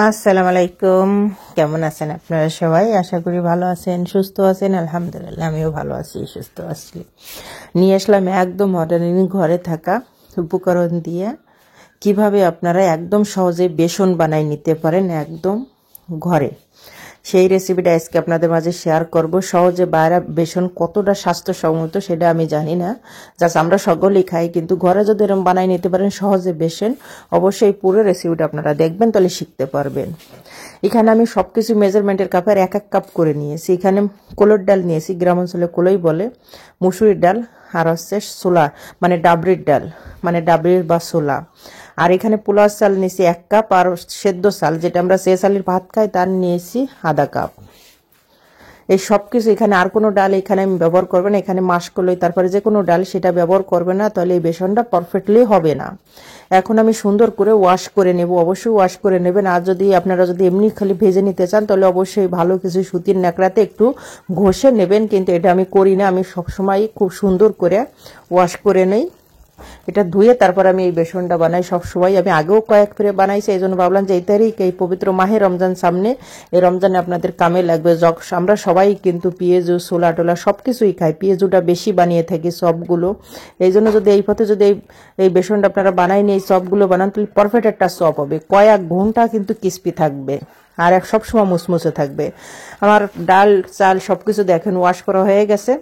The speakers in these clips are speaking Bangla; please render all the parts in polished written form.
আসসালামু আলাইকুম। কেমন আছেন আপনারা সবাই? আশা করি ভালো আছেন, সুস্থ আছেন। আলহামদুলিল্লাহ আমিও ভালো আছি, সুস্থ আছি। নিয়ে আসলাম একদম মডার্ন ঘরে থাকা উপকরণ দিয়ে কিভাবে আপনারা একদম সহজে বেসন বানাই নিতে পারেন একদম ঘরে। সেই রেসিপিটা আজকে আপনাদের মাঝে শেয়ার করব। সহজে বাইরে বেসন কতটা স্বাস্থ্যসম্মত সেটা আমি জানি না, জাস্ট আমরা সকলেই খাই, কিন্তু ঘরে যদি এরকম বানাই নিতে পারেন সহজে বেসন, অবশ্যই পুরো রেসিপিটা আপনারা দেখবেন, তাহলে শিখতে পারবেন। এখানে আমি সবকিছু মেজারমেন্টের কাপের এক এক কাপ করে নিয়েছি। এখানে কোলোর ডাল নিয়েছি, গ্রাম অঞ্চলে কোলোই বলে, মুসুরির ডাল, আর হচ্ছে ছোলা মানে ডাবরির ডাল মানে ডাবরির বা ছোলা। আর এখানে পোলাও চাল নিয়েছি 1 কাপ, আর সেদ্ধ চাল যেটা আমরা সে চালের ভাত খাই তার নিয়েছি আধা কাপ। এই সব কিছু এখানে, আর কোনো ডাল এখানে আমি ব্যবহার করবে না। এখানে মাসকলাই তারপরে যে কোনো ডাল সেটা ব্যবহার করবে না, তাহলে এই বেসনটা পারফেক্টলি হবে না। এখন আমি সুন্দর করে ওয়াশ করে নেব, অবশ্যই ওয়াশ করে নেবেন। আর যদি আপনারা যদি এমনি খালি ভেজে নিতে চান তাহলে অবশ্যই ভালো কিছু সুতির ন্যাকড়াতে একটু ঘষে নেবেন, কিন্তু এটা আমি করি না। আমি সবসময় খুব সুন্দর করে ওয়াশ করে নেই, এটা ধুয়ে তারপর আমি এই বেসনটা বানাই সবসময়। আমি আগেও কয়েক ফেরে বানাইছি, এই জন্য ভাবলাম যে এই তারিখ এই পবিত্র মাহে রমজান সামনে, এই রমজানে আপনাদের কামে লাগবে। আমরা সবাই কিন্তু পেঁয়াজু ছোলা টোলা সব কিছুই খাই, পেঁয়াজুটা বেশি বানিয়ে থাকি সবগুলো। এই জন্য যদি এই পথে যদি এই বেসনটা আপনারা বানাই নিয়ে সবগুলো বানান, তাহলে পারফেক্ট একটা চপ হবে। কয়েক ঘন্টা কিন্তু ক্রিস্পি থাকবে আর সবসময় মুসমুসে থাকবে। আমার ডাল চাল সবকিছু দেখেন ওয়াশ করা হয়ে গেছে।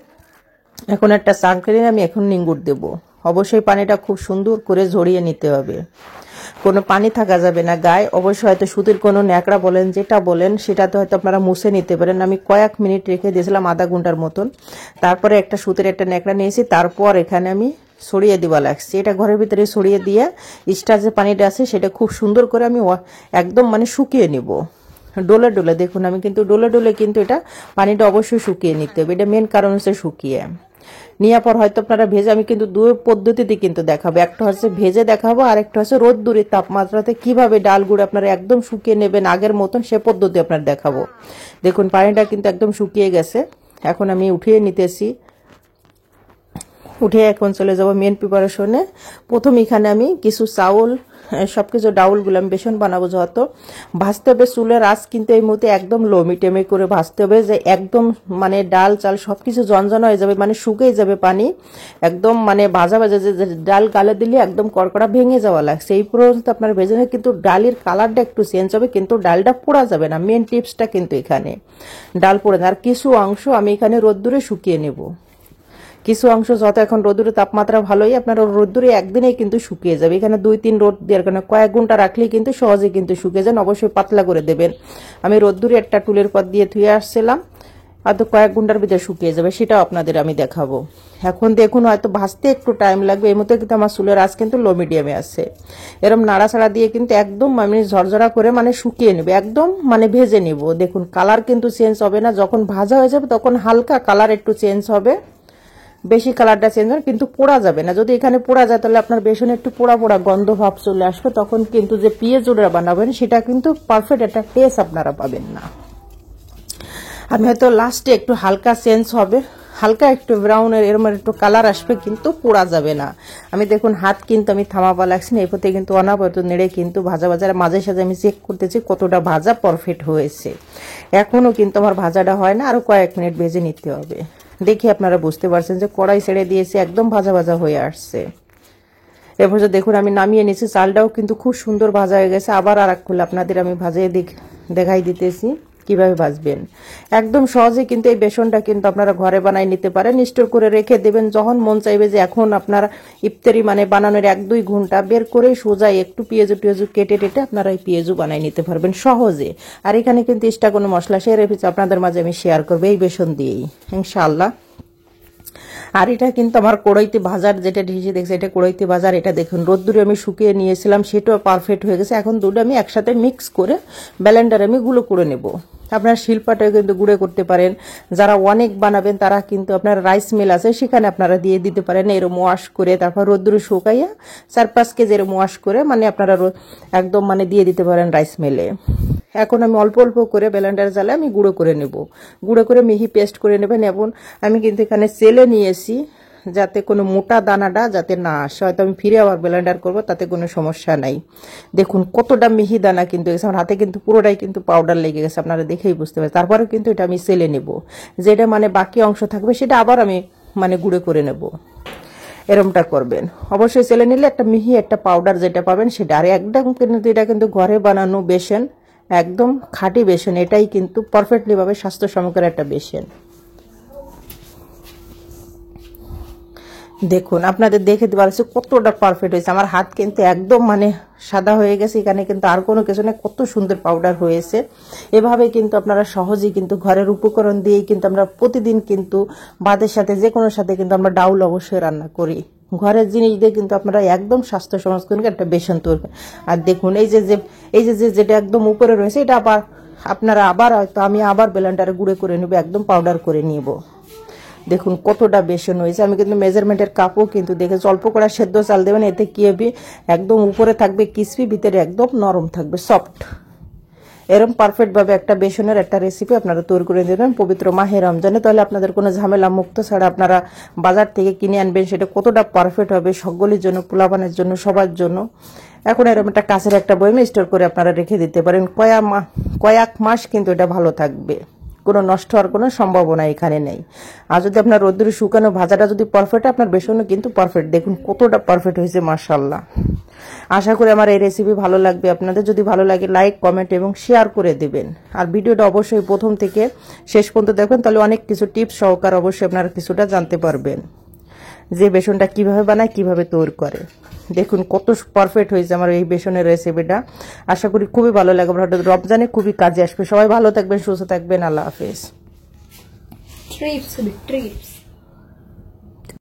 এখন একটা চাকরি আমি এখন নিঙ্গুর দেব। অবশ্যই পানিটা খুব সুন্দর করে ঝরিয়ে নিতে হবে, কোনো পানি থাকা যাবে না গায়ে। অবশ্যই হয়তো সুতির কোনো ন্যাকড়া বলেন যেটা বলেন সেটাতে হয়তো আপনারা মুছে নিতে পারেন। আমি কয়েক মিনিট রেখে দিয়েছিলাম, আধা ঘন্টার মতন। তারপরে একটা সুতির একটা ন্যাকড়া নিয়েছি, তারপর এখানে আমি ছড়িয়ে দিবা লাগছে। এটা ঘরের ভিতরে ছড়িয়ে দিয়ে এক্সট্রা যে পানিটা আছে সেটা খুব সুন্দর করে আমি একদম মানে শুকিয়ে নিব ডোলে ডোলে। দেখুন আমি কিন্তু ডোলে ডোলে কিন্তু এটা পানিটা অবশ্যই শুকিয়ে নিতে হবে, এটা মেন কারণ হচ্ছে শুকিয়ে নেওয়ার পর হয়তো আপনারা ভেজে, আমি কিন্তু দুই পদ্ধতিতে কিন্তু দেখাবো। একটা হচ্ছে ভেজে দেখাবো, আর একটা হচ্ছে রোদ্দুরের তাপমাত্রাতে কিভাবে ডালগুলো আপনারা একদম শুকিয়ে নেবেন আগের মতন, সে পদ্ধতি আপনার দেখাবো। দেখুন পানিটা কিন্তু একদম শুকিয়ে গেছে। এখন আমি উঠিয়ে নিতেছি, উঠে এখন চলে যাব মেন প্রিপারেশনে। প্রথম এখানে আমি কিছু চাউল, সবকিছু ডাউলগুলো আমি বেসন বানাবো যত ভাজতে হবে। চুলের আঁচ কিন্তু এই মুহূর্তে একদম লো মিডিয়ামে করে ভাজতে হবে, যে একদম মানে ডাল চাল সবকিছু জনজন হয়ে যাবে, মানে শুকিয়ে যাবে পানি একদম, মানে ভাজা ভাজা যে ডাল গালে দিলে একদম কড়কড়া ভেঙে যাওয়া লাগছে এই পর্যন্ত আপনার ভেজে নেয়। কিন্তু ডালের কালারটা একটু চেঞ্জ হবে, কিন্তু ডালটা পোড়া যাবে না। মেন টিপসটা কিন্তু এখানে ডাল পোড়া না। আর কিছু অংশ আমি এখানে রোদ্দুরে শুকিয়ে নেব, কিছু অংশ যত এখন রোদ্দুরের তাপমাত্রা ভালোই, আপনার রোদ্দুরে একদিনেই কিন্তু শুকিয়ে যাবে। এখানে 2-3 রোদ দেওয়ার কারণে কয়েক ঘন্টা রাখলেই কিন্তু সহজে কিন্তু শুকিয়ে যান। অবশ্যই পাতলা করে দেবেন। আমি রোদ্দুরে একটা টুলের পর দিয়ে ধুয়ে আসছিলাম, হয়তো কয়েক ঘন্টার ভিতরে শুকিয়ে যাবে, সেটাও আপনাদের আমি দেখাবো। এখন দেখুন হয়তো ভাজতে একটু টাইম লাগবে। এই মধ্যে কিন্তু আমার চুলের আঁচ কিন্তু লো মিডিয়ামে আছে। এরকম নাড়াচাড়া দিয়ে কিন্তু একদম আমি ঝরঝরা করে মানে শুকিয়ে নেবে, একদম মানে ভেজে নিব। দেখুন কালার কিন্তু চেঞ্জ হবে না, যখন ভাজা হয়ে যাবে তখন হালকা কালার একটু চেঞ্জ হবে, বেশি কালারটা চেঞ্জ হবে, কিন্তু পোড়া যাবে না। যদি এখানে পোড়া যায় তাহলে আপনার বেসনে একটু পোড়া পোড়া গন্ধ ভাব চলে আসবে, তখন কিন্তু যে পেঁয়াজুরা বানাবেন সেটা কিন্তু পারফেক্ট একটা টেস্ট আপনারা পাবেন না। আমি হয়তো লাস্টে একটু হালকা চেঞ্জ হবে, হালকা একটু ব্রাউনের এরকম একটু কালার আসবে, কিন্তু পোড়া যাবে না। আমি দেখুন হাত কিন্তু আমি থামাবা লাগছি না, এরপর থেকে কিন্তু অনাবরত নেড়ে কিন্তু ভাজা ভাজার মাঝে সাঝে আমি চেক করতেছি কতটা ভাজা পারফেক্ট হয়েছে। এখনো কিন্তু আমার ভাজাটা হয় না, আরো কয়েক মিনিট ভেজে নিতে হবে। দেখি আপনারা বুঝতে পারছেন যে কড়াই ছেড়ে দিয়েছি, একদম ভাজা ভাজা হয়ে আসছে। এরপর দেখুন আমি নামিয়ে নিয়েছি, চালটাও কিন্তু খুব সুন্দর ভাজা হয়ে গেছে। আবার আর এক খুলে আপনাদের আমি ভাজিয়ে দেখাই দিতেছি কিভাবে ভাজবেন। একদম সহজে কিন্তু এই বেসনটা কিন্তু আপনারা ঘরে বানাই নিতে পারেন, স্টোর করে রেখে দেবেন। যখন মন চাইবে যে এখন আপনারা ইফতারি মানে বানানোর 1-2 ঘন্টা বের করে সোজা একটু পেঁয়াজু কেটে টেটে আপনারা এই পেঁয়াজু বানাই নিতে পারবেন সহজে। আর এখানে কিন্তু এক্সট্রা কোনো মশলা সেই রেসিপি আপনাদের মাঝে আমি শেয়ার করবো এই বেসন দিয়েই ইনশাআল্লাহ। আর এটা কিন্তু আমার কড়াইতে ভাজার যেটা ডিশে দেখছে, এটা কড়াইতে ভাজার। এটা দেখুন রোদ্দুরে আমি শুকিয়ে নিয়েছিলাম, সেটাও পারফেক্ট হয়ে গেছে। এখন দুটো আমি একসাথে মিক্স করে ব্লেন্ডারে আমি গুঁড়ো করে নেব। আপনার শিলপাটাও কিন্তু গুঁড়ো করতে পারেন। যারা অনেক বানাবেন তারা কিন্তু আপনার রাইস মিল আছে, সেখানে আপনারা দিয়ে দিতে পারেন। এরম ওয়াশ করে তারপর রোদ্দুরে শুকাইয়া 4-5 কেজি এরম ওয়াশ করে মানে আপনারা একদম মানে দিয়ে দিতে পারেন রাইস মিলে। এখন আমি অল্প অল্প করে ব্লেন্ডার জালে আমি গুঁড়ো করে নেব, গুঁড়ো করে মিহি পেস্ট করে নেবেন। এবং আমি কিন্তু এখানে চেলে নিয়েছি যাতে কোনো মোটা দানাটা যাতে না আসে, হয়তো আমি ফিরে আবার ব্লেন্ডার করব, তাতে কোনো সমস্যা নাই। দেখুন কতটা মিহি দানা কিন্তু গেছে, আমার হাতে কিন্তু পুরোটাই কিন্তু পাউডার লেগে গেছে, আপনারা দেখেই বুঝতে পারছেন। তারপরে কিন্তু এটা আমি সেলে নেব, যেটা মানে বাকি অংশ থাকবে সেটা আবার আমি মানে গুঁড়ো করে নেব। এরমটা করবেন অবশ্যই, সেলে নিলে একটা মিহি একটা পাউডার যেটা পাবেন সেটা। আর একদম কিন্তু এটা কিন্তু ঘরে বানানো বেসন, একদম খাঁটি বেসন, এটাই কিন্তু পারফেক্টলি ভাবে স্বাস্থ্যসম্মত একটা বেসন। দেখুন আপনাদের দেখে পারছি কতটা পারফেক্ট হয়েছে, আমার হাত কিন্তু একদম মানে সাদা হয়ে গেছে, এখানে কিন্তু আর কোনো কিছু না, কত সুন্দর পাউডার হয়েছে। এভাবে কিন্তু আপনারা সহজেই কিন্তু ঘরের উপকরণ দিয়েই কিন্তু আমরা প্রতিদিন কিন্তু ভাতের সাথে যে কোনো সাথে কিন্তু আমরা ডাউল অবশ্যই রান্না করি। ঘরের জিনিস দিয়ে কিন্তু আপনারা একদম স্বাস্থ্যসম্মত একটা বেসন তৈরি। আর দেখুন এই যে যেটা একদম উপরে রয়েছে, এটা আবার আপনারা আবার হয়তো আমি আবার ব্লেন্ডারে গুঁড়ো করে নেব, একদম পাউডার করে নিব। দেখুন কতটা বেসন হয়েছে। আমি কিন্তু মেজারমেন্টের কাপও কিন্তু দেখেছি, অল্প করে সেদ্ধ চাল দেবেন, এতে কি হবে একদম উপরে থাকবে ক্রিসপি, ভিতরে একদম নরম থাকবে সফট। এরকম পারফেক্ট ভাবে একটা বেসনের একটা রেসিপি আপনারা তৈরি করে দেবেন পবিত্র মাহে রমজানে, তাহলে আপনাদের কোনো ঝামেলা মুক্ত ছাড়া আপনারা বাজার থেকে কিনে আনবেন, সেটা কতটা পারফেক্ট হবে সকলের জন্য, পোলাপানের জন্য, সবার জন্য। এখন এরকম একটা কাঁচের একটা বয়মে স্টোর করে আপনারা রেখে দিতে পারেন, কয়েক মাস কিন্তু এটা ভালো থাকবে, কোনো নষ্ট হওয়ার কোনো সম্ভাবনা এখানে নেই। আর যদি আপনার রোদ্দুরে শুকানো ভাজাটা যদি পারফেক্ট, আপনার বেসনও কিন্তু পারফেক্ট। দেখুন কতটা পারফেক্ট হয়েছে মাশাআল্লাহ। আশা করি আমার এই রেসিপি ভালো লাগবে আপনাদের। যদি ভালো লাগে লাইক, কমেন্ট এবং শেয়ার করে দিবেন। আর ভিডিওটা অবশ্যই প্রথম থেকে শেষ পর্যন্ত দেখবেন, তাহলে অনেক কিছু টিপস সহকারে অবশ্যই আপনারা কিছুটা জানতে পারবেন যে বেসনটা কিভাবে বানায়, কিভাবে তৈরি করে। দেখুন কত পারফেক্ট হয়েছে আমার এই বেসনের রেসিপিটা। আশা করি খুবই ভালো লাগবে, রমজানে খুবই কাজে আসবে। সবাই ভালো থাকবেন, সুস্থ থাকবেন, আল্লাহ হাফেজ।